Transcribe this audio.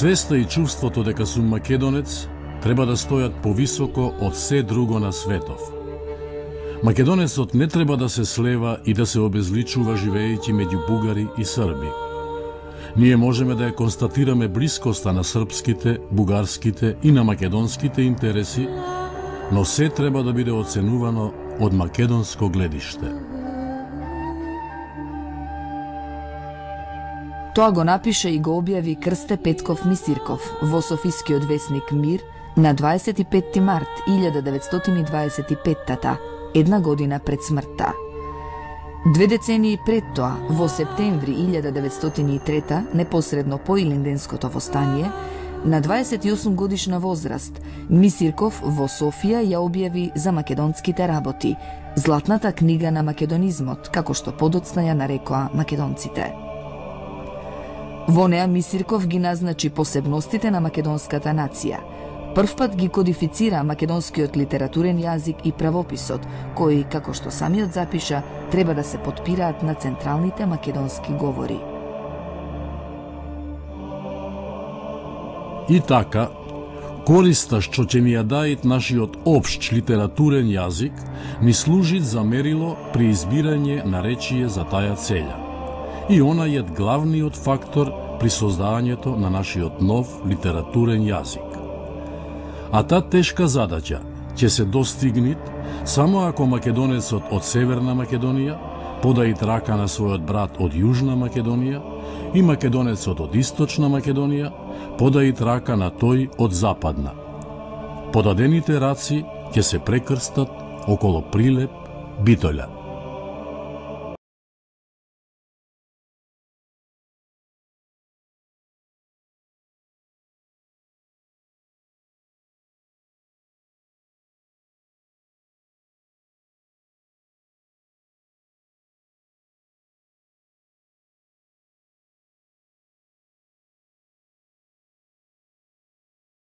Свеста и чувството дека сум македонец треба да стојат повисоко од се друго на светов. Македонецот не треба да се слева и да се обезличува живеејќи меѓу бугари и срби. Ние можеме да ја констатираме блискоста на српските, бугарските и на македонските интереси, но се треба да биде оценувано од македонско гледиште. Тоа го напише и го објави Крсте Петков Мисирков во софискиот весник Мир на 25 март 1925-та, една година пред смртта. 2 децении пред тоа, во септември 1903, непосредно по Илинденското востание, на 28 годишна возраст, Мисирков во Софија ја објави за македонските работи, златната книга на македонизмот, како што подоцна ја нарекоа македонците. Во неа Мисирков ги назначи посебностите на македонската нација. Првпат ги кодифицира македонскиот литературен јазик и правописот, кои, како што самиот запиша, треба да се потпираат на централните македонски говори. И така, користа што ќе ни ја дајат нашиот општ литературен јазик, ни служи за мерило при избирање на речие за таја целја. И она е главниот фактор при создавањето на нашиот нов литературен јазик. А та тешка задача ќе се достигне само ако македонецот од Северна Македонија подаи трака на својот брат од Јужна Македонија и македонецот од Источна Македонија подаи трака на тој од Западна. Подадените раци ќе се прекрстат около Прилеп, Битоља.